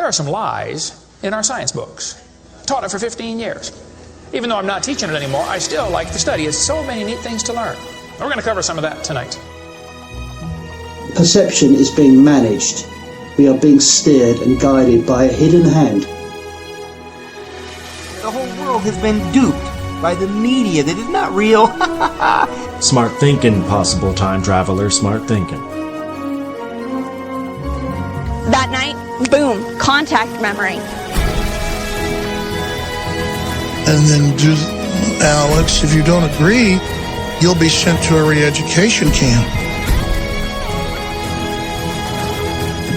There are some lies in our science books. Taught it for 15 years. Even though I'm not teaching it anymore, I still like to study. It's so many neat things to learn. We're going to cover some of that tonight. Perception is being managed. We are being steered and guided by a hidden hand. The whole world has been duped by the media that is not real. Smart thinking, possible time traveler, smart thinking. That night, boom, contact memory. And then just, Alex, if you don't agree, you'll be sent to a re-education camp.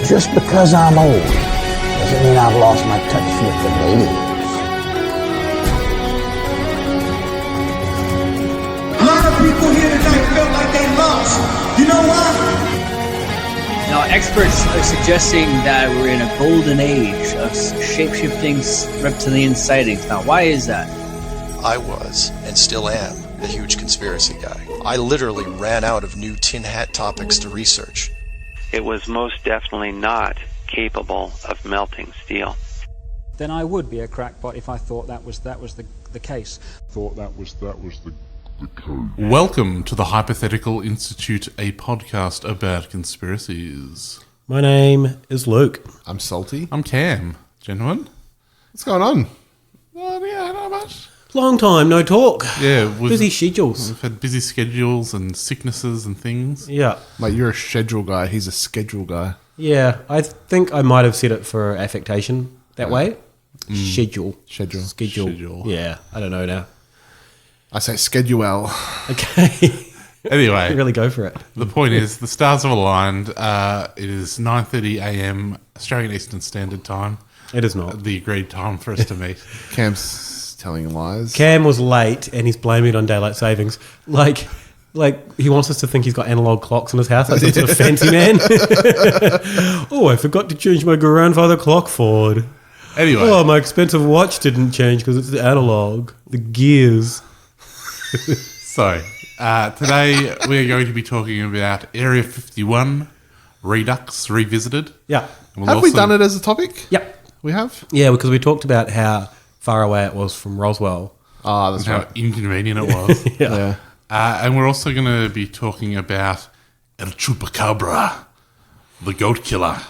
Just because I'm old doesn't mean I've lost my touch with the ladies. A lot of people here tonight felt like they lost. You know why? Now, experts are suggesting that we're in a golden age of shape-shifting reptilian sightings. Now, why is that? I was, and still am, a huge conspiracy guy. I literally ran out of new tin hat topics to research. It was most definitely not capable of melting steel. Then I would be a crackpot if I thought that was the case. Welcome to the Hypothetical Institute, a podcast about conspiracies. My name is Luke. I'm Salty. I'm Cam. Gentlemen, what's going on? Yeah, not much. Long time, no talk. Yeah. Busy schedules. We've had busy schedules and sicknesses and things. Yeah. Mate, you're a schedule guy. He's a schedule guy. Yeah, I think I might have said it for affectation that way. Schedule. Yeah, I don't know now. I say schedule. Okay. Anyway. Really go for it. The point is, the stars have aligned. It is 9:30 a.m. Australian Eastern Standard Time. It is not. The agreed time for us to meet. Cam's telling lies. Cam was late and he's blaming it on daylight savings. Like he wants us to think he's got analog clocks in his house, like some sort of fancy man. Oh, I forgot to change my grandfather clock forward. Anyway. Oh, my expensive watch didn't change because it's the analog, the gears. So, today we are going to be talking about Area 51, Redux Revisited. Yeah. Have we done it as a topic? Yep. We have? Yeah, because we talked about how far away it was from Roswell. Ah, that's right. How inconvenient it was. Yeah. And we're also going to be talking about El Chupacabra, the goat killer.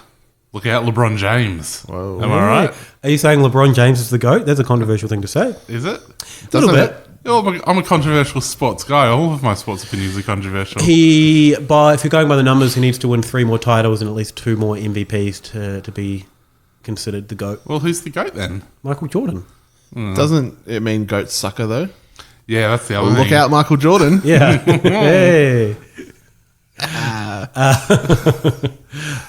Look out, LeBron James. Whoa. Am I right? Are you saying LeBron James is the GOAT? That's a controversial thing to say. Is it? A little bit. I'm a controversial sports guy. All of my sports opinions are controversial. If you're going by the numbers, he needs to win 3 more titles and at least 2 more MVPs to be considered the GOAT. Well, who's the GOAT then? Michael Jordan. Doesn't it mean goat sucker though? Yeah, that's the other thing. Look out, Michael Jordan. Yeah. Hey.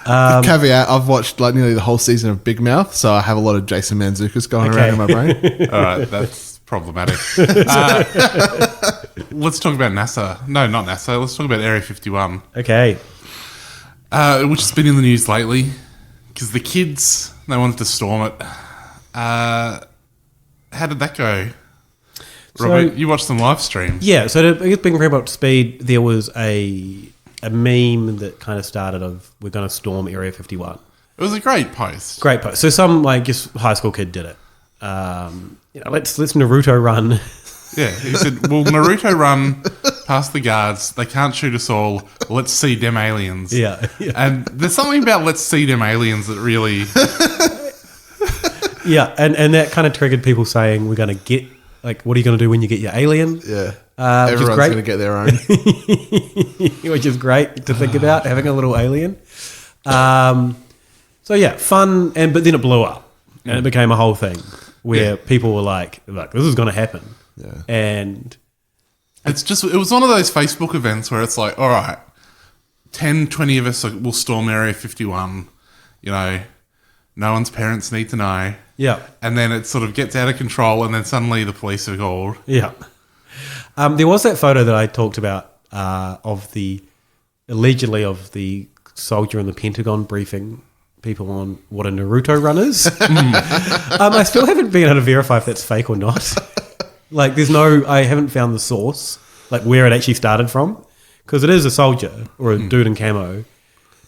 Caveat, I've watched like nearly the whole season of Big Mouth, so I have a lot of Jason Mantzoukas going around in my brain. All right, that's problematic. Let's talk about NASA. No, not NASA. Let's talk about Area 51. Okay. Which has been in the news lately because the kids, they wanted to storm it. How did that go? Robert, you watched some live streams. Yeah, so to bring people up to speed, there was a meme that kind of started of we're going to storm Area 51. It was a great post. Great post. So some just high school kid did it. Let's Naruto run. Yeah, he said, "Well, Naruto run past the guards. They can't shoot us all. Let's see them aliens." Yeah. And there's something about "let's see them aliens" that really. Yeah, and that kind of triggered people saying, "We're going to get what are you going to do when you get your alien?" Yeah. Everyone's going to get their own. Which is great to think about, having a little alien. So yeah, fun, but then it blew up. And it became a whole thing where people were like, this is going to happen. Yeah. it And was one of those Facebook events where it's like, all right, 10, 20 of us will storm Area 51. No one's parents need to know. Yeah. And then it sort of gets out of control and then suddenly the police are called. Yeah. There was that photo that I talked about allegedly of the soldier in the Pentagon briefing people on what a Naruto run is. I still haven't been able to verify if that's fake or not. I haven't found the source, where it actually started from, because it is a soldier or a dude in camo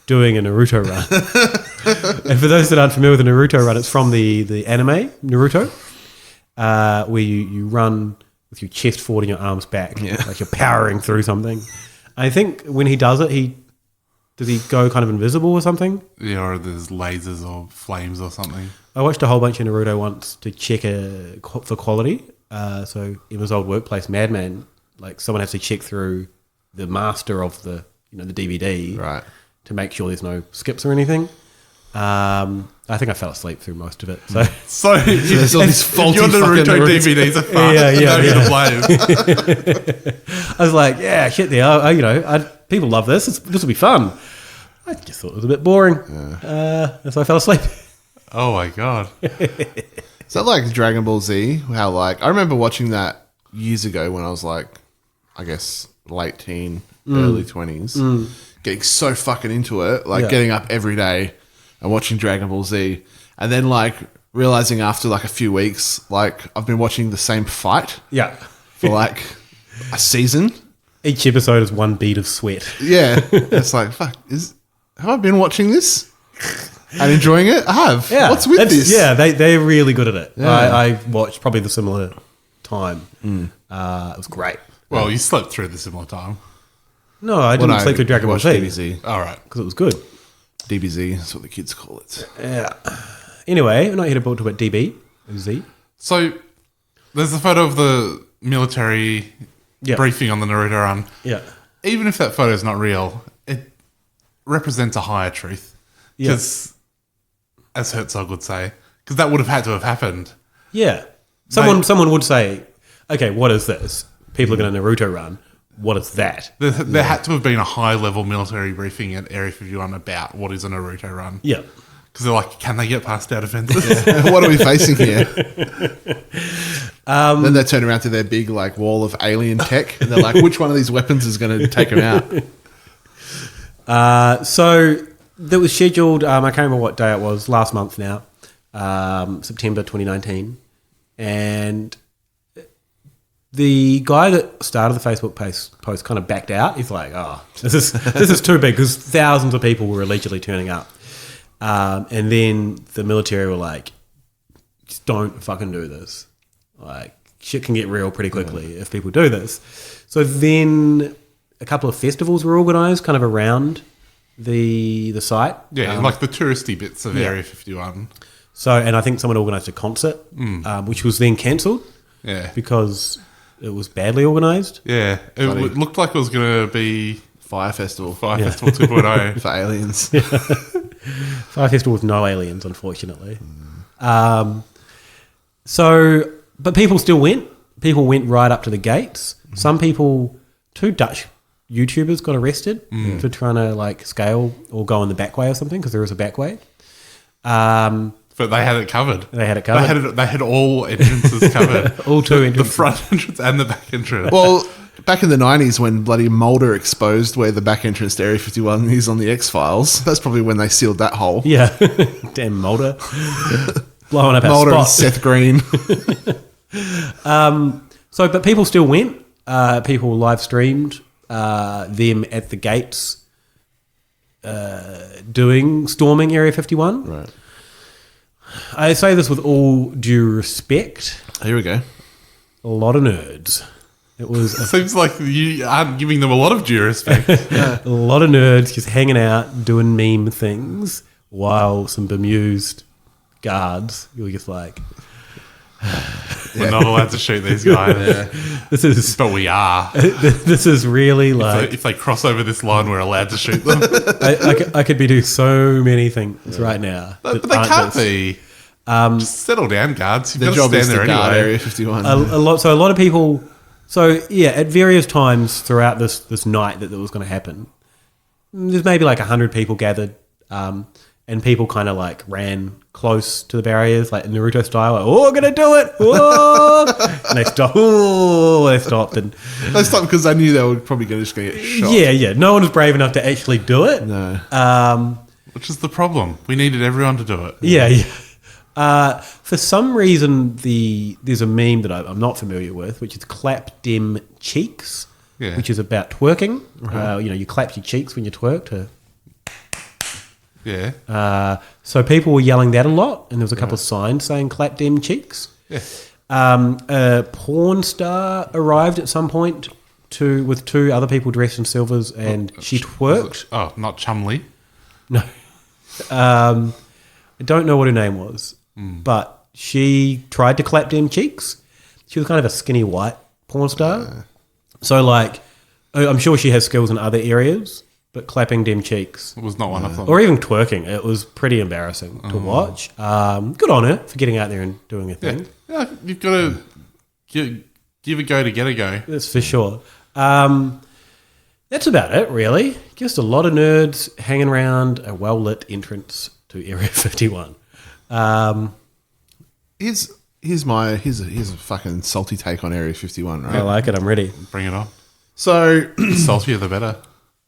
doing a Naruto run. And for those that aren't familiar with the Naruto run, it's from the anime Naruto, where you run with your chest forward and your arms back, like you're powering through something. I think when he does it, does he go kind of invisible or something? Yeah, or there's lasers or flames or something. I watched a whole bunch of Naruto once to check for quality. So in his old workplace, Madman, like someone has to check through the master of the DVD, right, to make sure there's no skips or anything. I think I fell asleep through most of it. So there's all these faulty your Naruto DVDs are fun. I was like, yeah, shit. People love this. This will be fun. I just thought it was a bit boring, and so I fell asleep. Oh my god! Is that like Dragon Ball Z? How I remember watching that years ago when I was like, I guess late teen, early 20s, getting so fucking into it, getting up every day and watching Dragon Ball Z, and then realizing after a few weeks, I've been watching the same fight, for a season. Each episode is one bead of sweat. Yeah, it's like fuck. Have I been watching this and enjoying it? I have. Yeah, what's with this? Yeah, they're really good at it. Yeah. I watched probably the similar time. It was great. Well, you slept through the similar time. No, I didn't sleep through Dragon Ball Z. DBZ. All right, because it was good. DBZ, that's what the kids call it. Yeah. Anyway, we're not here to talk about DB. Z. So there's a photo of the military briefing on the Naruto run. Yeah. Even if that photo is not real, it represents a higher truth. Because, as Herzog would say, because that would have had to have happened. Yeah. Someone would say, okay, what is this? People are going to Naruto run. What is that? There had to have been a high-level military briefing at Area 51 about what is a Naruto run. Yeah. Because they're like, can they get past our defenses? What are we facing here? Then they turn around to their big wall of alien tech, and they're like, which one of these weapons is going to take them out? So that was scheduled, I can't remember what day it was, last month now, September 2019. And the guy that started the Facebook post kind of backed out. He's like, oh, this is too big, because thousands of people were allegedly turning up. And then the military were like, just don't fucking do this. Shit can get real pretty quickly if people do this. So then a couple of festivals were organised kind of around the site. Yeah, the touristy bits of Area 51. So, and I think someone organised a concert, which was then cancelled. Yeah. Because it was badly organised. Yeah. It looked like it was going to be Fire Festival. Fire Festival 2.0. For aliens. Fire Festival with no aliens, unfortunately. But people still went. People went right up to the gates. Some people, 2 Dutch YouTubers got arrested for trying to scale or go in the back way or something, because there is a back way. But they had it covered. They had all entrances covered. All 2 entrances. The front entrance and the back entrance. Well, back in the 90s when bloody Mulder exposed where the back entrance to Area 51 is on the X-Files, that's probably when they sealed that hole. Yeah. Damn Mulder. Blowing up Mulder our and spot. Seth Green. But people still went. People live streamed them at the gates storming Area 51. Right. I say this with all due respect. Here we go. A lot of nerds. It seems like you aren't giving them a lot of due respect. A lot of nerds just hanging out, doing meme things, while some bemused guards, you were just like, we're not allowed to shoot these guys. But we are. This is really if they cross over this line, we're allowed to shoot them. I could be doing so many things right now. But they can't be. Just settle down, guards. You've got to stand there anyway. Area 51. A lot of people. So yeah, at various times throughout this night that was going to happen, there's maybe 100 people gathered, and people kind of ran close to the barriers, like Naruto style. We're gonna do it! Whoa! And they stopped. Oh, they stopped, and they stopped because they knew they were probably just going to get shot. Yeah. No one was brave enough to actually do it. No. Which is the problem. We needed everyone to do it. Yeah. For some reason, there's a meme that I'm not familiar with, which is clap dem cheeks, which is about twerking. You clap your cheeks when you twerk to Yeah. So people were yelling that a lot, and there was a couple of signs saying "clap them cheeks." Yeah. A porn star arrived at some point with 2 other people dressed in silvers, and she twerked. Oh, not Chumley. No. I don't know what her name was, but she tried to clap them cheeks. She was kind of a skinny white porn star. So, like, I'm sure she has skills in other areas, but clapping them cheeks was not one of them. Or even twerking. It was pretty embarrassing to watch. Good on her for getting out there and doing a thing. Yeah, you've got to give a go to get a go. That's for sure. That's about it, really. Just a lot of nerds hanging around a well-lit entrance to Area 51. Here's a fucking salty take on Area 51, right? I like it. I'm ready. Bring it on. So the saltier the better.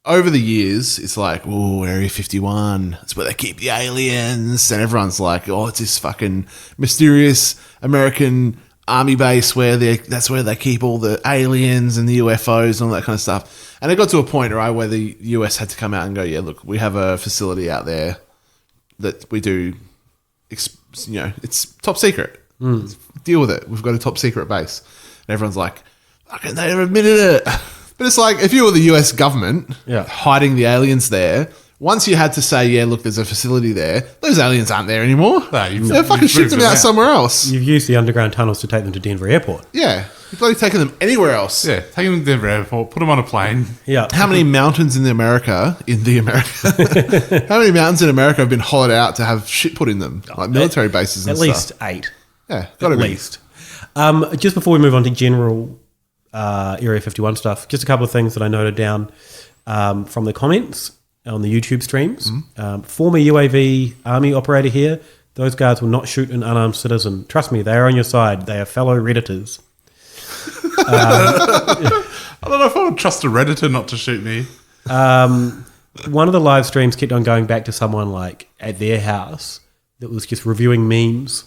Over the years, it's like, oh, Area 51, it's where they keep the aliens, and everyone's like, oh, it's this fucking mysterious American army base where that's where they keep all the aliens and the UFOs and all that kind of stuff. And it got to a point, right, where the US had to come out and go, yeah, look, we have a facility out there that we do, it's top secret. Deal with it. We've got a top secret base. And everyone's like, fucking, they never admitted it. But it's like, if you were the US government hiding the aliens there, once you had to say, yeah, look, there's a facility there, those aliens aren't there anymore. They're fucking shipped them out somewhere else. You've used the underground tunnels to take them to Denver Airport. Yeah. You've bloody taken them anywhere else. Yeah, take them to Denver Airport, put them on a plane. Yeah. How many mountains in America how many mountains in America have been hollowed out to have shit put in them? Like military bases and stuff. At least 8. Yeah, gotta at be. least. Just before we move on to general Area 51 stuff, just a couple of things that I noted down from the comments on the YouTube streams. Former UAV army operator here. Those guards will not shoot an unarmed citizen. Trust me, they are on your side. They are fellow Redditors. I don't know if I would trust a Redditor not to shoot me. One of the live streams kept on going back to someone like at their house that was just reviewing memes.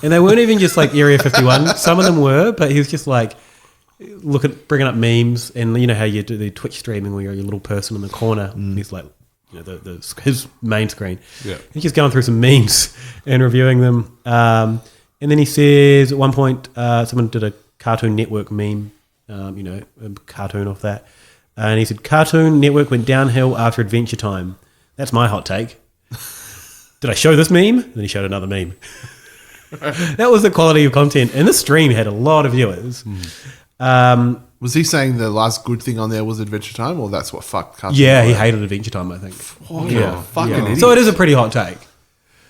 And they weren't even just like Area 51. Some of them were, but he was just like, bringing up memes, and you know how you do the Twitch streaming where you're your little person in the corner. And he's like, you know, his main screen. Yeah, he's just going through some memes and reviewing them. And then he says at one point, someone did a Cartoon Network meme, you know, a cartoon off that, and he said Cartoon Network went downhill after Adventure Time. That's my hot take. Did I show this meme? Then he showed another meme. That was the quality of content, and this stream had a lot of viewers. Was he saying the last good thing on there was Adventure Time, or that's what fucked Cartoon Yeah, he hated Adventure Time, I think. Fucking idiot. So it is a pretty hot take.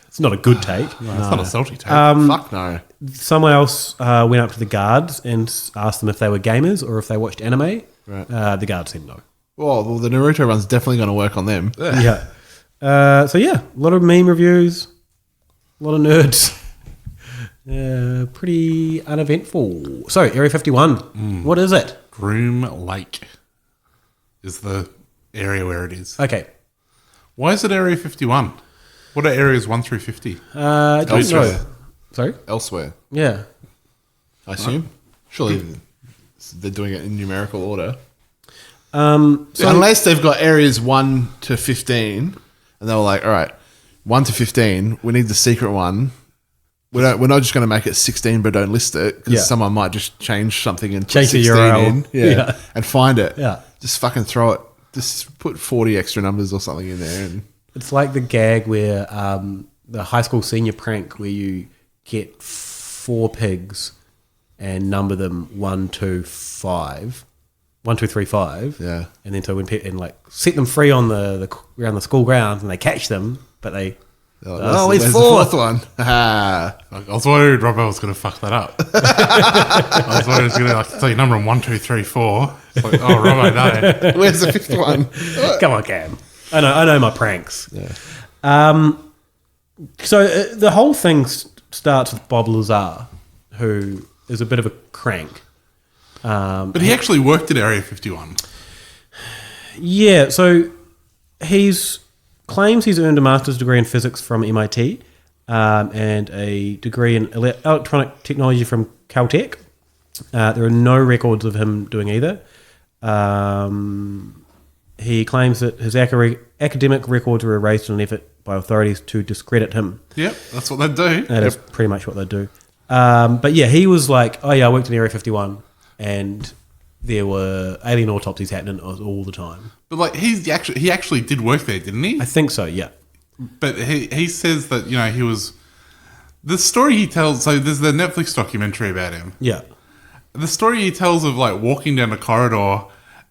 It's not a good take. No, it's not a salty take. Fuck no. Someone else went up to the guards and asked them if they were gamers or if they watched anime. Right. The guards said no. Well, the Naruto run's definitely going to work on them. Yeah. So yeah, a lot of meme reviews, a lot of nerds. Pretty uneventful. So, Area 51, what is it? Groom Lake is the area where it is. Okay. Why is it Area 51? What are areas 1 through 50? I don't know. Sorry? Elsewhere. Yeah. I assume. Surely they're doing it in numerical order. So unless they've got areas 1 to 15, and they were like, all right, 1 to 15, we need the secret one. We're not just going to make it 16 but don't list it, because someone might just change something and change put 16 the URL in and find it. Yeah. Just fucking throw it. Just put 40 extra numbers or something in there. And it's like the gag where the high school senior prank where you get 4 pigs and number them 1, 2, 5. 1, 2, 3, 5. Yeah. And then so when people and like set them free on around the school grounds and they catch them, but they where's the fourth one? I was worried Robbo was going to fuck that up. I was worried he was going to like say number 1, 2, 3, 4. It's like, oh, Robbo, no. Where's the 5th one? Come on, Cam. I know my pranks. Yeah. So the whole thing starts with Bob Lazar, who is a bit of a crank. But he actually worked at Area 51. Yeah, so claims he's earned a master's degree in physics from MIT and a degree in electronic technology from Caltech. There are no records of him doing either. He claims that his academic records were erased in an effort by authorities to discredit him. Yep, that's what they do. That is pretty much what they do. But yeah, he was like, oh yeah, I worked in Area 51 and there were alien autopsies happening all the time. But like he actually did work there, didn't he? I think so, yeah. But he says that, he was... The story he tells... So there's the Netflix documentary about him. Yeah. The story he tells of like walking down a corridor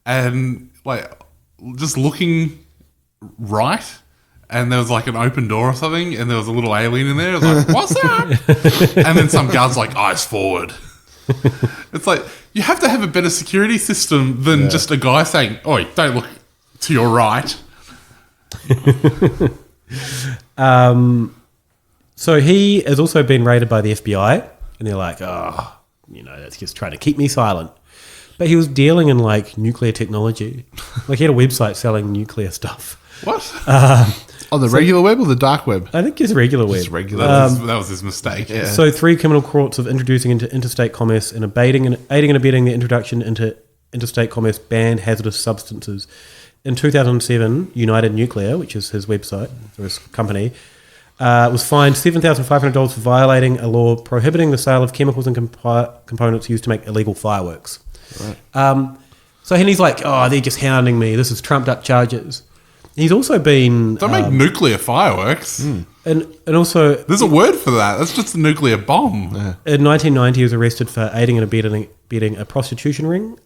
and like just looking right and there was like an open door or something and there was a little alien in there. It was like, what's up? And then some guard's like, eyes forward. It's like, you have to have a better security system than just a guy saying, oi, don't look to your right. So he has also been raided by the FBI and they're like, oh, that's just trying to keep me silent. But he was dealing in like nuclear technology. Like he had a website selling nuclear stuff. What? The regular web or the dark web? I think it's regular web. Just regular. That was his mistake. Yeah. So 3 criminal courts of introducing into interstate commerce and aiding and abetting the introduction into interstate commerce banned hazardous substances. In 2007, United Nuclear, which is his website, or his company, was fined $7,500 for violating a law prohibiting the sale of chemicals and components used to make illegal fireworks. Right. So he's like, oh, they're just hounding me. This is trumped up charges. He's also been... Don't make nuclear fireworks. And also... There's a word for that. That's just a nuclear bomb. Yeah. In 1990, he was arrested for aiding and abetting a prostitution ring.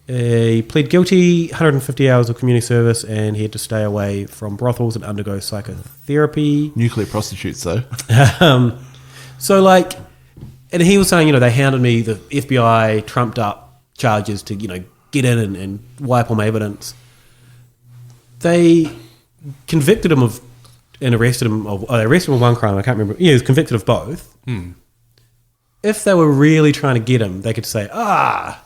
He pled guilty, 150 hours of community service, and he had to stay away from brothels and undergo psychotherapy. Nuclear prostitutes, though. So, like... And he was saying, they hounded me, the FBI trumped up charges to, get in and wipe all my evidence. They convicted him of, and arrested him of, they arrested him of one crime, I can't remember. Yeah, he was convicted of both. If they were really trying to get him, they could say, I'm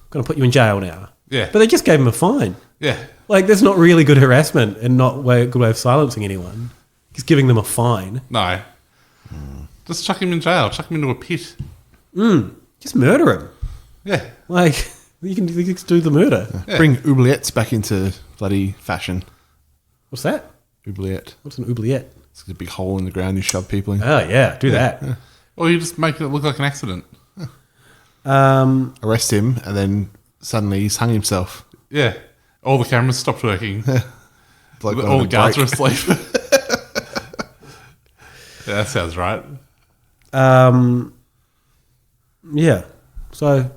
going to put you in jail now. Yeah. But they just gave him a fine. Yeah. Like, that's not really good harassment and not a good way of silencing anyone. Just giving them a fine. No. Just chuck him in jail. Chuck him into a pit. Just murder him. Yeah. Like, you can do the murder. Yeah. Bring oubliettes back into bloody fashion. What's that? Oubliette. What's an oubliette? It's a big hole in the ground you shove people in. Oh, yeah. Do that. Yeah. Or you just make it look like an accident. Arrest him and then suddenly he's hung himself. Yeah. All the cameras stopped working. Like all the guards were asleep. Yeah, that sounds right. Yeah. So,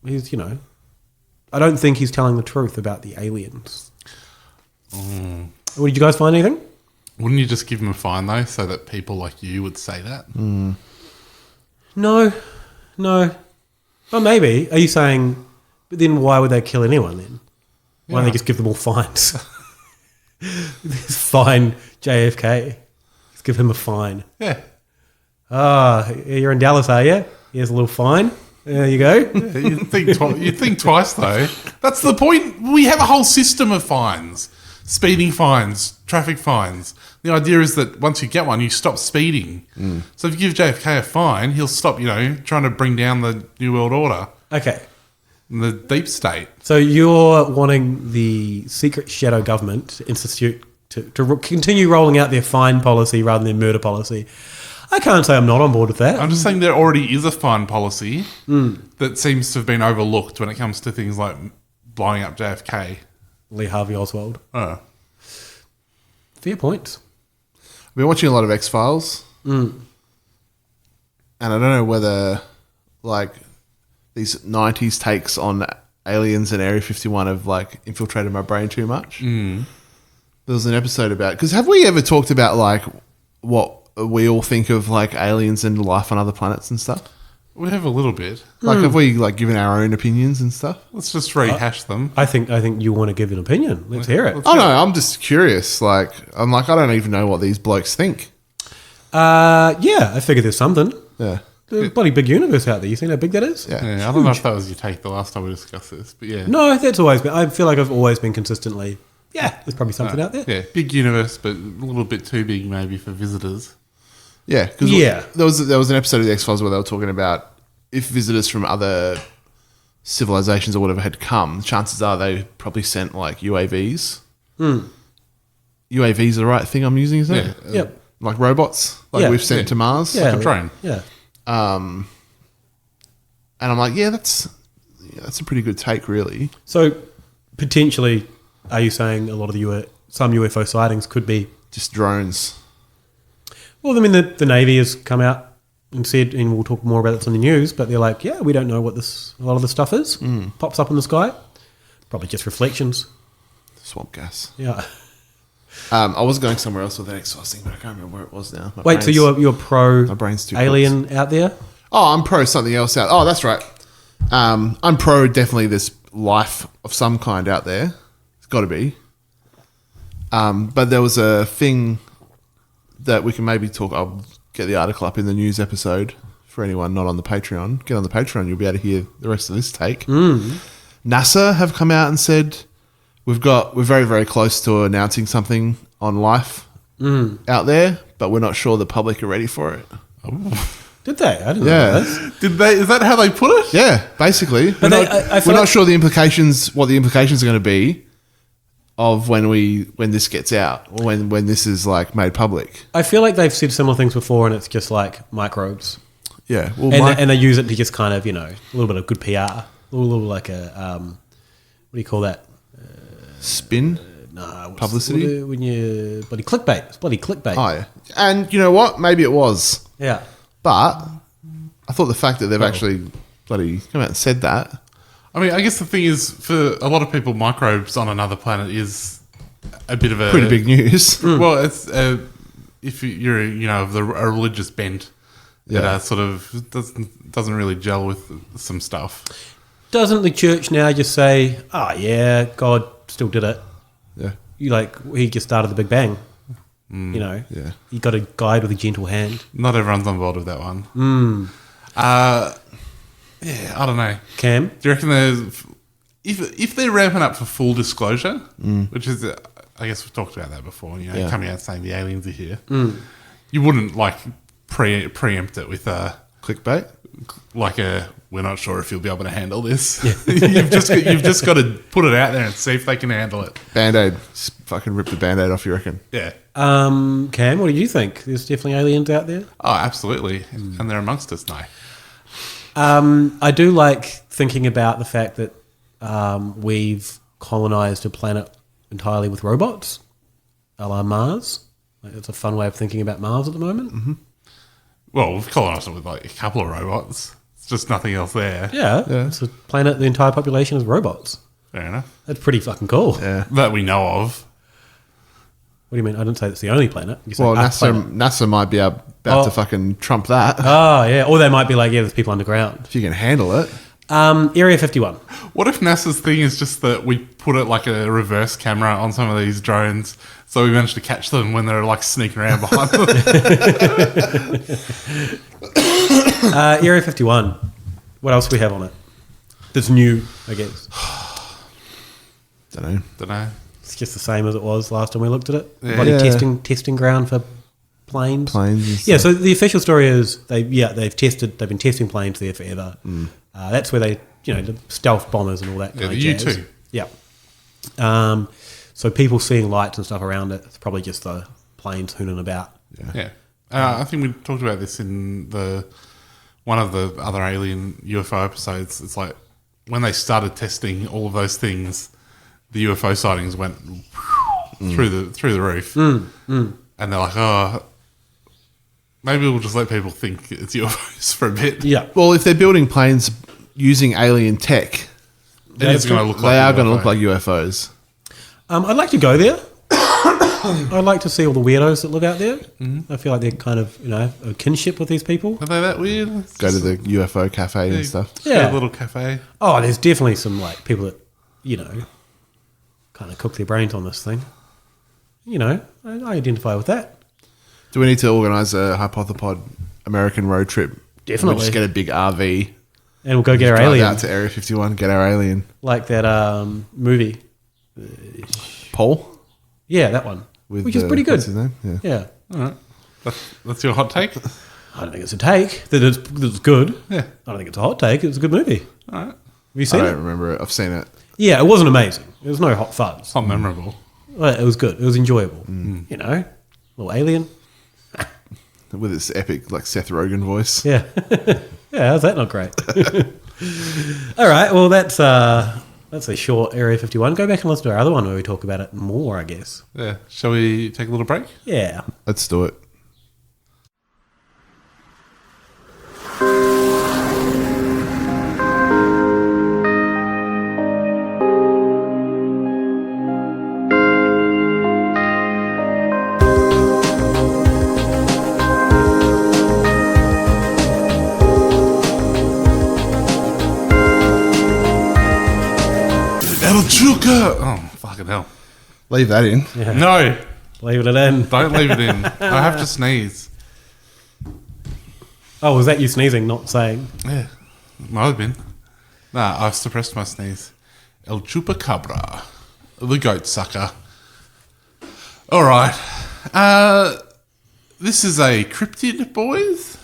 he's, I don't think he's telling the truth about the aliens. Well, did you guys find anything? Wouldn't you just give him a fine, though, so that people like you would say that? No. Well, maybe. Are you saying, but then why would they kill anyone then? Why don't they just give them all fines? Fine JFK. Just give him a fine. Yeah. You're in Dallas, are you? Here's a little fine. There you go. Yeah, you'd think twice, though. That's the point. We have a whole system of fines. Speeding fines, traffic fines. The idea is that once you get one, you stop speeding. So if you give JFK a fine, he'll stop, trying to bring down the New World Order. Okay. The deep state. So you're wanting the secret shadow government institute to continue rolling out their fine policy rather than murder policy. I can't say I'm not on board with that. I'm just saying there already is a fine policy that seems to have been overlooked when it comes to things like blowing up JFK. Lee Harvey Oswald. Oh. Fair points. I've been watching a lot of X-Files. And I don't know whether, like, these 90s takes on aliens and Area 51 have, like, infiltrated my brain too much. There was an episode about... Because have we ever talked about, like, what we all think of, like, aliens and life on other planets and stuff? We have a little bit. Like, have we, like, given our own opinions and stuff? Let's just rehash them. I think you want to give an opinion. Let's hear it. Oh, no, I'm just curious. Like, I don't even know what these blokes think. Yeah, I figured there's something. Yeah. There's a bloody big universe out there. You seen how big that is? Yeah. I don't know if that was your take the last time we discussed this, but yeah. No, that's always been... I feel like I've always been consistently... Yeah, there's probably something out there. Yeah, big universe, but a little bit too big maybe for visitors. Yeah, because there was an episode of the X-Files where they were talking about if visitors from other civilizations or whatever had come, chances are they probably sent like UAVs. UAVs are the right thing I'm using, is it? Yeah. Yep. Like robots, like we've sent to Mars. Yeah, Like a drone. Yeah. And I'm like, that's a pretty good take, really. So potentially, are you saying a lot of the some UFO sightings could be just drones? Well, I mean, the Navy has come out and said, and we'll talk more about this on the news, but they're like, yeah, we don't know what a lot of this stuff is. Pops up in the sky. Probably just reflections. Swamp gas. Yeah. I was going somewhere else with that exhaust thing, but I can't remember where it was now. So you're pro my brain's too alien close. out there? Oh, I'm pro something else out. Oh, that's right. I'm pro definitely this life of some kind out there. It's got to be. But there was a thing that we can maybe talk. I'll get the article up in the news episode for anyone not on the Patreon. Get on the Patreon, you'll be able to hear the rest of this take. NASA have come out and said we're very, very close to announcing something on life out there, but we're not sure the public are ready for it. Did they? I didn't know that. Did they? Is that how they put it? Yeah, basically. But we're not sure what the implications are going to be of when this gets out or when this is like made public. I feel like they've said similar things before, and it's just like microbes. Yeah, well, and they use it to just kind of a little bit of good PR, a little like a what do you call that? Spin. Publicity. When you bloody clickbait. It's bloody clickbait. Oh yeah, and you know what? Maybe it was. Yeah, but I thought the fact that they've actually bloody come out and said that. I mean, I guess the thing is, for a lot of people, microbes on another planet is a bit of a pretty big news. Well, it's if you're of a religious bent, that sort of doesn't really gel with some stuff. Doesn't the church now just say, "Oh yeah, God still did it"? Yeah, he just started the Big Bang. Yeah, he got a guide with a gentle hand. Not everyone's on board with that one. Yeah, I don't know. Cam, do you reckon there's if they're ramping up for full disclosure, which is I guess we've talked about that before. Coming out saying the aliens are here, you wouldn't preempt it with a clickbait, like we're not sure if you'll be able to handle this. Yeah. you've just got to put it out there and see if they can handle it. Band-Aid, just fucking rip the Band-Aid off. You reckon? Yeah. Cam, what do you think? There's definitely aliens out there. Oh, absolutely, and they're amongst us now. I do like thinking about the fact that we've colonized a planet entirely with robots, a la Mars. It's a fun way of thinking about Mars at the moment. Mm-hmm. Well, we've colonized it with a couple of robots. It's just nothing else there. Yeah. It's a planet, the entire population is robots. Fair enough. That's pretty fucking cool. Yeah. That we know of. What do you mean? I didn't say it's the only planet. Well, NASA might be about to fucking trump that. Oh, yeah. Or they might be like, there's people underground. If you can handle it. Area 51. What if NASA's thing is just that we put it like a reverse camera on some of these drones, so we managed to catch them when they're sneaking around behind them? Area 51. What else do we have on it? That's new, I guess. Don't know. It's just the same as it was last time we looked at it. Yeah. Bloody testing ground for planes. And yeah. So the official story is they've been testing planes there forever. That's where they the stealth bombers and all that kind of jazz. U-2. Yeah. So people seeing lights and stuff around it. It's probably just the planes hooning about. Yeah. I think we talked about this in one of the other alien UFO episodes. It's like when they started testing all of those things, the UFO sightings went through the roof, and they're like, "Oh, maybe we'll just let people think it's UFOs for a bit." Yeah. Well, if they're building planes using alien tech, they are going to look like UFOs. I'd like to go there. I'd like to see all the weirdos that live out there. I feel like they're kind of a kinship with these people. Are they that weird? Go to the UFO cafe and stuff. Yeah, a little cafe. Oh, there's definitely some people that kind of cook their brains on this thing. I identify with that. Do we need to organise a Hypothepod American road trip? Definitely. We'll just get a big RV. And we'll go get our alien. Out to Area 51, get our alien. Like that movie. Paul? Yeah, that one. Which is pretty good. What's his name? Yeah. All right. That's your hot take? I don't think it's a take. That it's good. Yeah. I don't think it's a hot take. It's a good movie. All right. Have you seen it? I don't remember it. I've seen it. Yeah, it wasn't amazing. It was no hot fuzz. It's not memorable. Well, it was good. It was enjoyable. You know, little alien. With its epic, like Seth Rogen voice. Yeah. Yeah, how's that not great? All right, well, that's a short Area 51. Go back and listen to our other one where we talk about it more, I guess. Yeah. Shall we take a little break? Yeah. Let's do it. El Chuka! Oh, fucking hell. Leave that in. Yeah. No. Leave it in. Don't leave it in. I have to sneeze. Oh, was that you sneezing, not saying? Yeah. Might have been. Nah, I've suppressed my sneeze. El Chupacabra. The goat sucker. Alright. This is a cryptid, boys.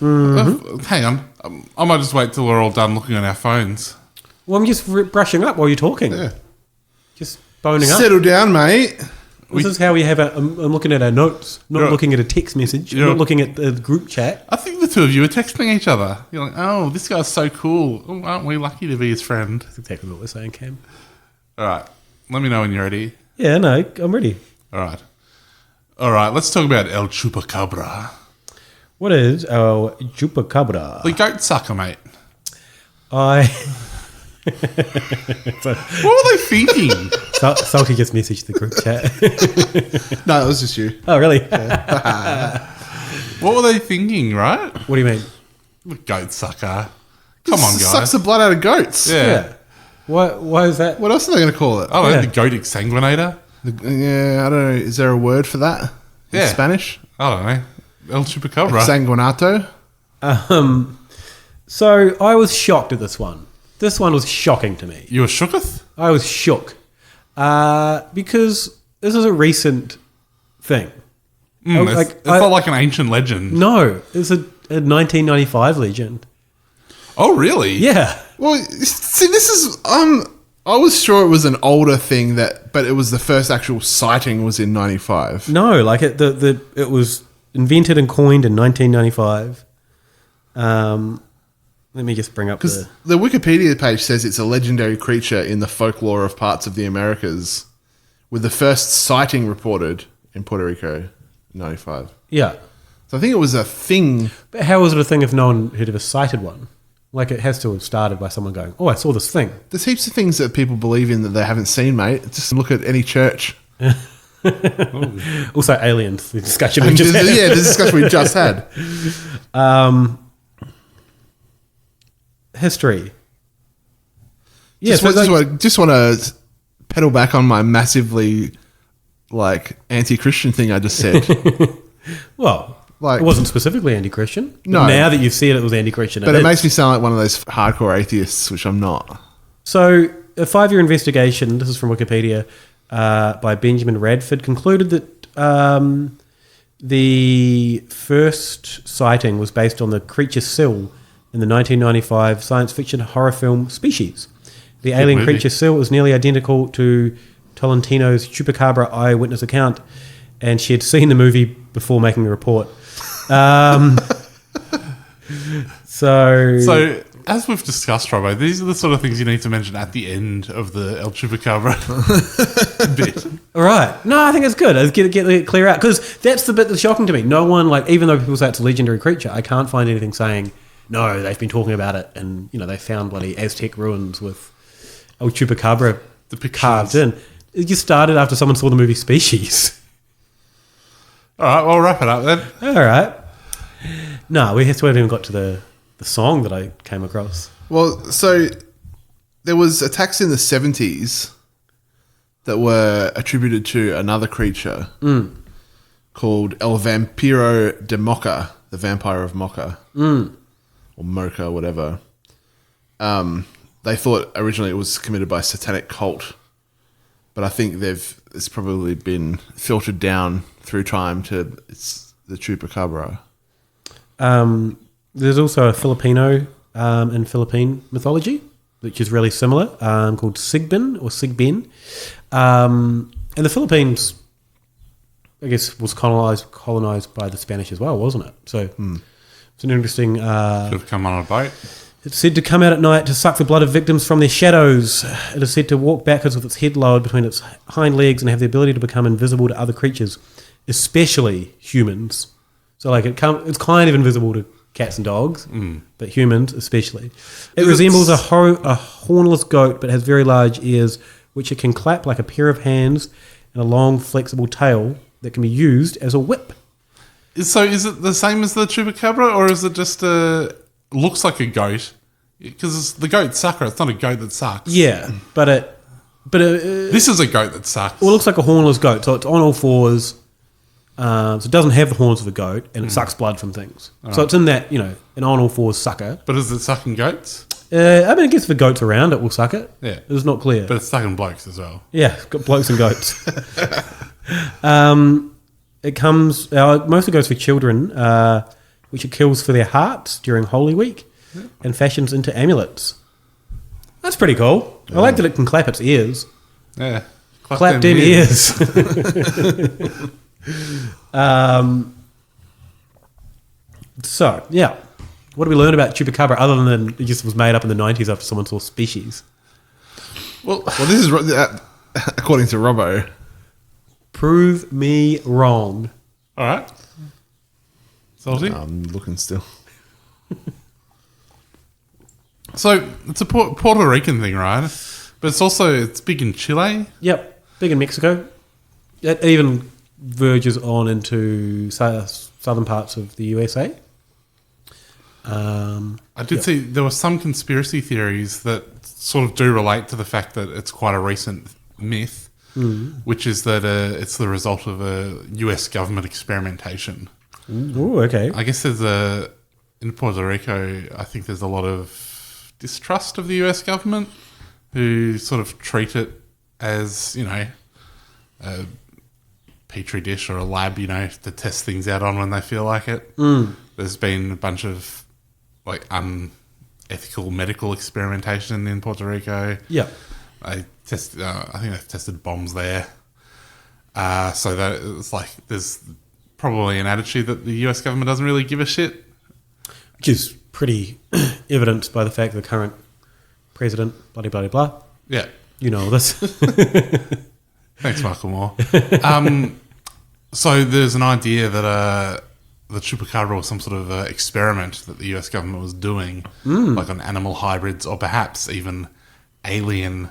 Hang on. I might just wait till we're all done looking on our phones. Well, I'm just brushing up while you're talking. Yeah. Just boning up. Settle down, mate. This is how we have I'm looking at our notes, not looking at a text message, not looking at the group chat. I think the two of you are texting each other. You're like, oh, this guy's so cool. Oh, aren't we lucky to be his friend? That's exactly what we're saying, Cam. All right. Let me know when you're ready. Yeah, no, I'm ready. All right. All right, let's talk about El Chupacabra. What is El Chupacabra? The goat sucker, mate. What were they thinking? Salty just messaged the group chat. No, it was just you. Oh, really? What were they thinking, right? What do you mean? The goat sucker. Come on, guys. Sucks the blood out of goats. Yeah. Why is that? What else are they going to call it? I don't know, the goat exsanguinator? Yeah, I don't know. Is there a word for that in Spanish? I don't know. El Chupacabra. Exsanguinato? So I was shocked at this one. This one was shocking to me. You were shooketh? I was shook. Because this is a recent thing. It felt like an ancient legend. No, it's a 1995 legend. Oh, really? Yeah. Well, see, this is... I was sure it was an older thing, but it was the first actual sighting was in 95. No, like it was invented and coined in 1995. Let me just bring up the Wikipedia page says it's a legendary creature in the folklore of parts of the Americas, with the first sighting reported in Puerto Rico in 95. Yeah. So I think it was a thing. But how was it a thing if no one had ever sighted one? Like, it has to have started by someone going, oh, I saw this thing. There's heaps of things that people believe in that they haven't seen, mate. Just look at any church. Also, aliens, the discussion we just had. Yeah, the discussion we just had. History. Yeah, just want to pedal back on my massively, anti-Christian thing I just said. Well... it wasn't specifically anti-Christian. No. Now that you've said it was anti-Christian. But it makes me sound like one of those hardcore atheists, which I'm not. So, a 5-year investigation, this is from Wikipedia, by Benjamin Radford, concluded that the first sighting was based on the creature Sill in the 1995 science fiction horror film Species. The alien creature Sill is nearly identical to Tolentino's Chupacabra eyewitness account, and she had seen the movie before making the report. So, as we've discussed, Robbo, these are the sort of things you need to mention at the end of the El Chupacabra bit. All right. No, I think it's good. Get it clear out. Because that's the bit that's shocking to me. No one, even though people say it's a legendary creature, I can't find anything saying, no, they've been talking about it and, they found bloody Aztec ruins with El Chupacabra carved in. It just started after someone saw the movie Species. All right, well, wrap it up then. All right. No, we haven't even got to the song that I came across. Well, so there was attacks in the 70s that were attributed to another creature called El Vampiro de Mocha, the Vampire of Mocha, or Mocha, whatever. They thought originally it was committed by a satanic cult, but I think it's probably been filtered down through time to it's the Chupacabra. There's also a Filipino in Philippine mythology, which is really similar, called Sigbin or Sigben. In the Philippines, I guess, was colonized by the Spanish as well, wasn't it? So it's an interesting. Should have come on a boat. It's said to come out at night to suck the blood of victims from their shadows. It is said to walk backwards with its head lowered between its hind legs and have the ability to become invisible to other creatures, especially humans. So, like, it's kind of invisible to cats and dogs, but humans especially. It resembles a hornless goat, but has very large ears, which it can clap like a pair of hands, and a long, flexible tail that can be used as a whip. So, is it the same as the Chupacabra, or is it just looks like a goat? Because the goat sucker, it's not a goat that sucks. Yeah, but this is a goat that sucks. Well, it looks like a hornless goat, so it's on all fours. So it doesn't have the horns of a goat, and it sucks blood from things. So it's in that, an on all fours sucker. But is it sucking goats? I mean, I guess if the goat's around, it will suck it. Yeah. It's not clear. But it's sucking blokes as well. Yeah, it's got blokes and goats. It mostly goes for children, which it kills for their hearts during Holy Week and fashions into amulets. That's pretty cool. I like that it can clap its ears. Yeah. Clap them ears. So, yeah. What did we learn about Chupacabra other than it just was made up in the 90s after someone saw Species? Well, this is according to Robbo. Prove me wrong. All right. Salty? I'm looking still. So, it's a Puerto Rican thing, right? But it's big in Chile? Yep. Big in Mexico. It even verges on into southern parts of the USA. I did see there were some conspiracy theories that sort of do relate to the fact that it's quite a recent myth, which is that it's the result of a US government experimentation. Oh, okay. I guess in Puerto Rico, I think there's a lot of distrust of the US government who sort of treat it as, a petri dish or a lab, to test things out on when they feel like it. There's been a bunch of unethical medical experimentation in Puerto Rico. Yeah. I think they've tested bombs there. So that it's like there's probably an attitude that the US government doesn't really give a shit. Which is pretty evidenced by the fact that the current president, blah, blah, blah. Yeah. You know this. Thanks, Michael Moore. So there's an idea that the Chupacabra was some sort of experiment that the US government was doing, like on animal hybrids or perhaps even alien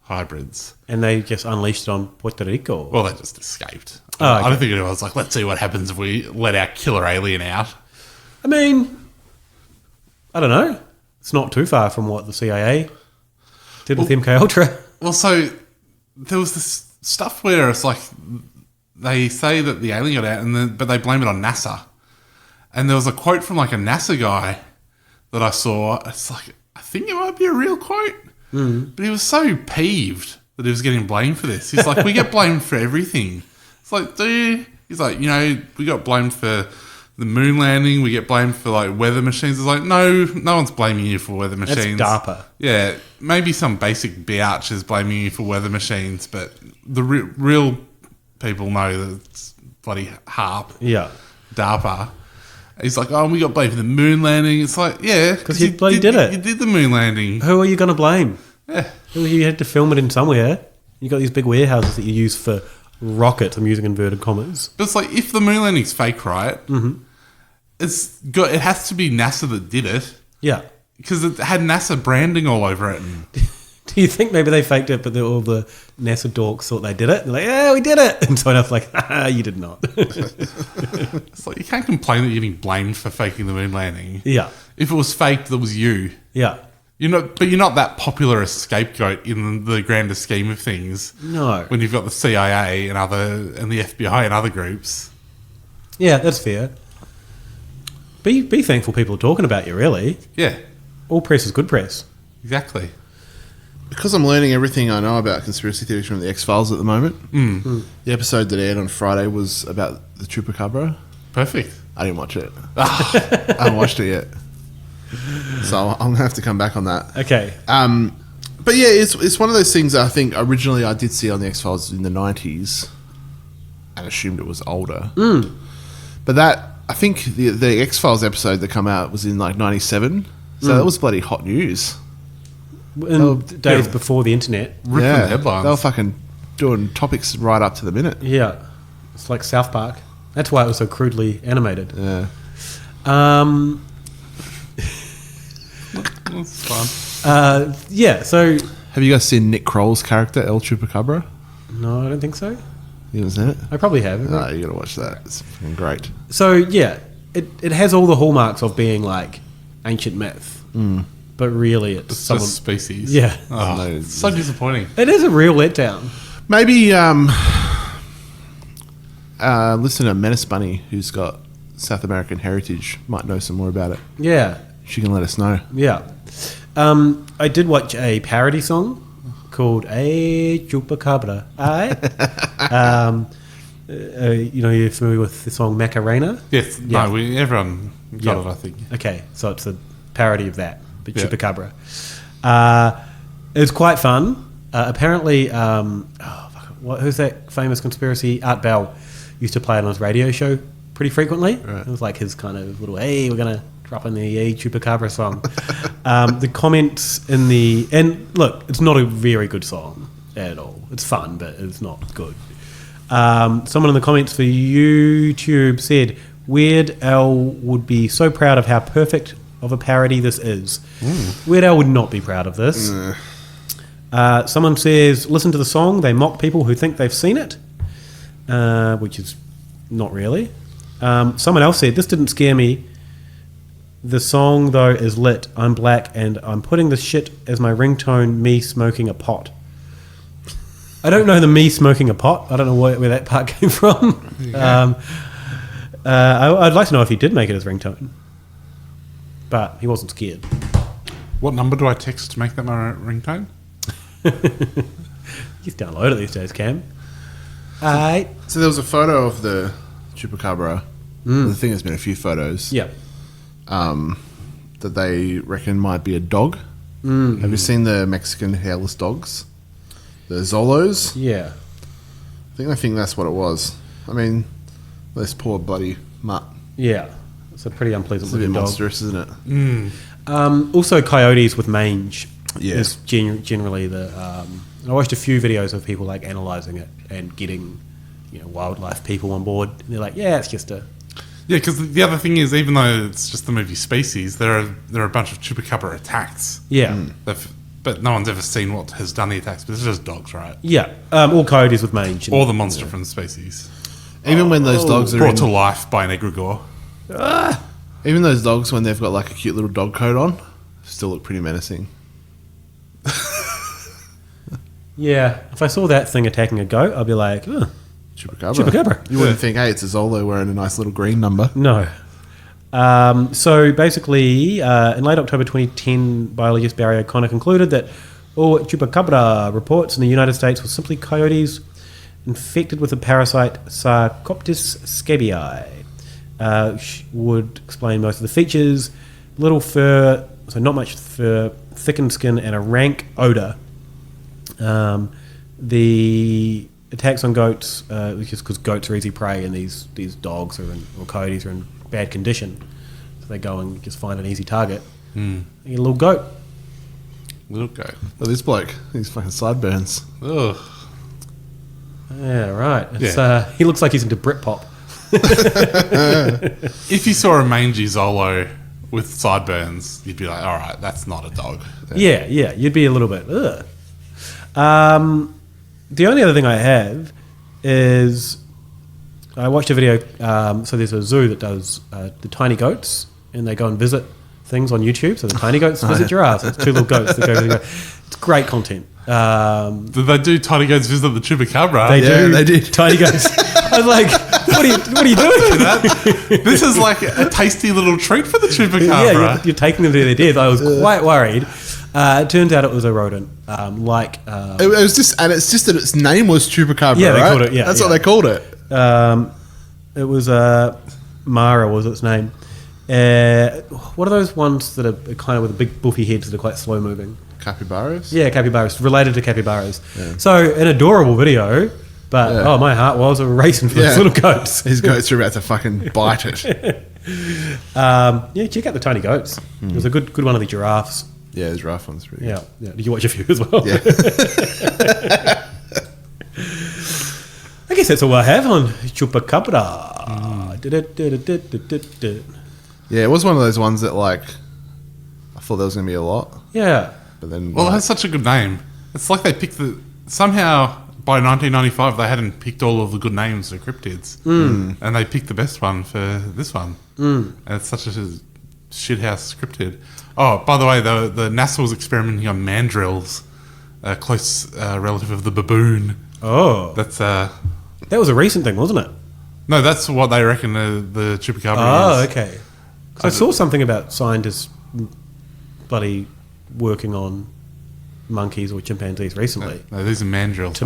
hybrids. And they just unleashed it on Puerto Rico? Well, they just escaped. Okay. I don't think anyone was like, let's see what happens if we let our killer alien out. I mean, I don't know. It's not too far from what the CIA did with MKUltra. Well, so there was this stuff where it's like they say that the alien got out, but they blame it on NASA. And there was a quote from like a NASA guy that I saw. It's like, I think it might be a real quote. But he was so peeved that he was getting blamed for this. He's like, we get blamed for everything. It's like, dude. He's like, we got blamed for the moon landing. We get blamed for like weather machines. It's like, no one's blaming you for weather machines. That's DARPA. Yeah, maybe some basic biatch is blaming you for weather machines, but the real people know that it's bloody HARP. Yeah. DARPA. He's like, we got blamed for the moon landing. It's like, yeah. Because you bloody did it. You did the moon landing. Who are you going to blame? Yeah. You had to film it in somewhere. You got these big warehouses that you use for rockets. I'm using inverted commas. But it's like, if the moon landing's fake, right? It has to be NASA that did it. Yeah. Because it had NASA branding all over it. Do you think maybe they faked it, but all the NASA dorks thought they did it? They're like, yeah, we did it. And someone else like, you did not. It's like, you can't complain that you're getting blamed for faking the moon landing. Yeah. If it was faked, that was you. Yeah. But you're not that popular a scapegoat in the grander scheme of things. No. When you've got the CIA and the FBI and other groups. Yeah, that's fair. Be thankful people are talking about you, really. Yeah. All press is good press. Exactly. Because I'm learning everything I know about conspiracy theories from the X-Files at the moment. The episode that aired on Friday was about the Chupacabra. Perfect. I didn't watch it. I haven't watched it yet. So I'm going to have to come back on that. Okay. But yeah, it's one of those things that I think originally I did see on the X-Files in the 90s. and assumed it was older. Mm. But that, I think the X-Files episode that come out was in like 97. So that was bloody hot news. In days before the internet. Ripping headlines. They were fucking doing topics right up to the minute. Yeah. It's like South Park. That's why it was so crudely animated. Yeah. That's fun. Yeah, so... Have you guys seen Nick Kroll's character, El Chupacabra? No, I don't think so. You haven't seen it? I probably have. No, you gotta watch that. It's fucking great. So, yeah, it has all the hallmarks of being like ancient myth. Mm. But really it's someone... just species. Yeah. Oh, it's so disappointing. It is a real letdown. Maybe listen to Menace Bunny, who's got South American heritage, might know some more about it. Yeah. She can let us know. Yeah. I did watch a parody song called A Chupacabra. You know, you're familiar with the song Macarena? Yes. Yeah. No, everyone got it, I think. Okay, so it's a parody of that, but Chupacabra. It was quite fun. Apparently, who's that famous conspiracy? Art Bell used to play it on his radio show pretty frequently. Right. It was like his kind of little, hey, we're going to drop in the Chupacabra song. The comments in the... And look, it's not a very good song at all. It's fun, but it's not good. Someone in the comments for YouTube said, Weird Al would be so proud of how perfect of a parody this is. Weird Al would not be proud of this. Someone says, listen to the song. They mock people who think they've seen it, which is not really. Someone else said, this didn't scare me. The song, though, is lit. I'm black, and I'm putting this shit as my ringtone, me smoking a pot. I don't know the me smoking a pot. I don't know where that part came from. Yeah. I'd like to know if he did make it his ringtone. But he wasn't scared. What number do I text to make that my ringtone? You just download it these days, Cam. So there was a photo of the Chupacabra. The thing has been a few photos. Yeah. That they reckon might be a dog. Have you seen the Mexican hairless dogs? The Zolos? Yeah. I think that's what it was. I mean, this poor bloody mutt. Yeah. It's a pretty unpleasant It's a bit looking dog. monstrous, isn't it? Also, coyotes with mange Yeah. is generally the... I watched a few videos of people like analysing it and getting wildlife people on board. And they're like, yeah, it's just a... Yeah, because the other thing is, even though it's just the movie Species, there are a bunch of Chupacabra attacks. Yeah. But no one's ever seen what has done the attacks, but it's just dogs, right? Yeah. All coyotes with mange. Or the monster from Species. Even when those dogs are brought to life by an egregore. Even those dogs, when they've got like a cute little dog coat on, still look pretty menacing. Yeah. If I saw that thing attacking a goat, I'd be like, oh, Chupacabra. You wouldn't think, hey, it's a Zolo wearing a nice little green number. No. So basically, in late October 2010, biologist Barry O'Connor concluded that all Chupacabra reports in the United States were simply coyotes infected with the parasite Sarcoptes scabiei. Which would explain most of the features. Little fur, so not much fur, thickened skin, and a rank odour. The attacks on goats, which is because goats are easy prey, and these dogs or coyotes are in bad condition, so they go and just find an easy target. You get a little goat. Little goat. Oh, this bloke, these fucking sideburns. Ugh. Yeah, right. It's, he looks like he's into Britpop. If you saw a mangy Zolo with sideburns, you'd be like, all right, that's not a dog. Yeah, you'd be a little bit, ugh. The only other thing I have is I watched a video. So there's a zoo that does the tiny goats, and they go and visit things on YouTube. So the tiny goats visit giraffes. It's two little goats that go visit giraffes. It's great content. Did they do tiny goats visit the Chupacabra? They did tiny goats. I was like, what are you doing? This is like a tasty little treat for the Chupacabra. Yeah, you're taking them to their death. I was quite worried. It turns out it was a rodent. It was just, and it's just that its name was Chupacabra. Yeah, they right? called it. Yeah, that's what they called it. It was Mara was its name. What are those ones that are kind of with the big buffy heads that are quite slow moving? Capybaras? Yeah, capybaras. Related to capybaras. Yeah. So, an adorable video. But my heart was racing for those little goats. These goats are about to fucking bite it. Check out the tiny goats. There's a good one of the giraffes. Yeah, the giraffe one's pretty good. Yeah. Did you watch a few as well? Yeah. I guess that's all I have on Chupacabra. Yeah, it was one of those ones that, like, I thought there was going to be a lot. Yeah. But then... Well, it has such a good name. It's like they picked somehow, by 1995, they hadn't picked all of the good names for cryptids. And they picked the best one for this one. And it's such a shithouse cryptid. Oh, by the way, the NASA was experimenting on mandrills, a close relative of the baboon. Oh. That was a recent thing, wasn't it? No, that's what they reckon the Chupacabra is. Oh, okay. I saw something about scientists bloody working on monkeys or chimpanzees recently. No, these are mandrills. To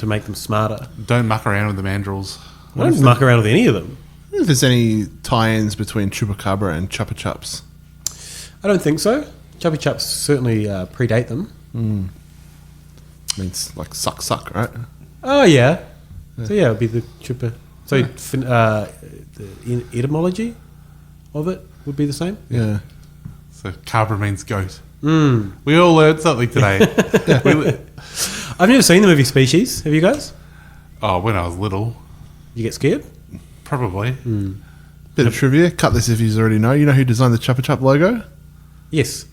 make them smarter. Don't muck around with the mandrills. I don't muck around with any of them. I wonder if there's any tie-ins between Chupacabra and Chupa Chups. I don't think so. Chupa Chups certainly predate them. Means like suck, right? Oh, yeah. So, yeah, it would be the Chupa... So, the etymology of it would be the same? Yeah. So, cabra means goat. We all learned something today. I've never seen the movie Species. Have you guys? Oh, when I was little. You get scared? Probably. Bit of trivia. Cut this if you already know. You know who designed the Chupa Chup logo? Yes.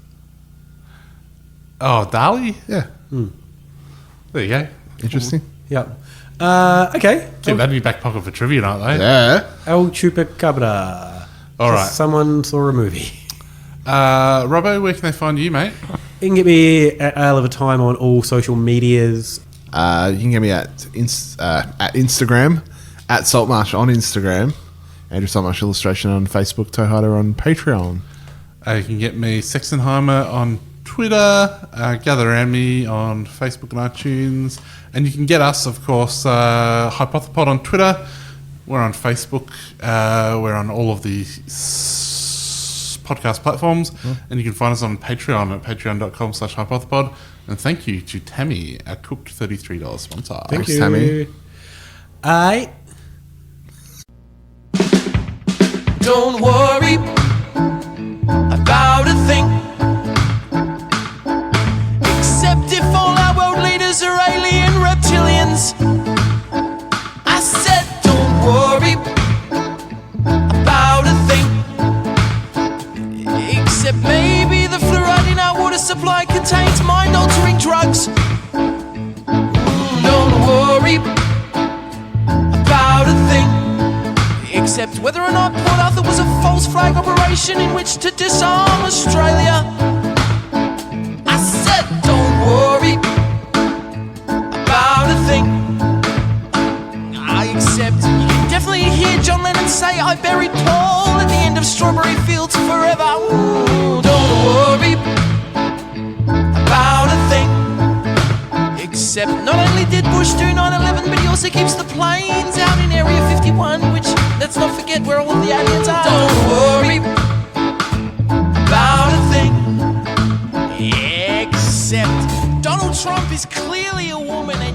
Oh, Dali? Yeah. There you go. Interesting. Yeah. Okay. Keep that in your back pocket for trivia, aren't they? Yeah. El Chupacabra. All right. Someone saw a movie. Robbo, where can they find you, mate? You can get me at Ale of a Time on all social medias. You can get me at Instagram, at Saltmarsh on Instagram, Andrew Saltmarsh Illustration on Facebook, Toehider on Patreon. You can get me Sexenheimer on Twitter, Gather Around Me on Facebook and iTunes, and you can get us, of course, Hypothepod on Twitter. We're on Facebook. We're on all of the podcast platforms, and you can find us on Patreon at patreon.com/hypothepod. And thank you to Tammy, our cooked $33 sponsor. Thanks, Tammy. Don't worry about a thing, except if all our world leaders are alien reptilians. I said don't worry about a thing, except maybe the fluoride in our water supply contains mind-altering drugs. Don't worry about a thing, except whether or not Port Arthur was a false flag operation in which to disarm Australia. I said don't worry about a thing. I accept you can definitely hear John Lennon say I buried Paul at the end of Strawberry Fields Forever. Ooh, don't worry about a thing, except not only did Bush do 9/11, but he also keeps the planes out in Area 51, which, let's not forget where all of the aliens are. Don't worry about a thing, except Donald Trump is clearly a woman.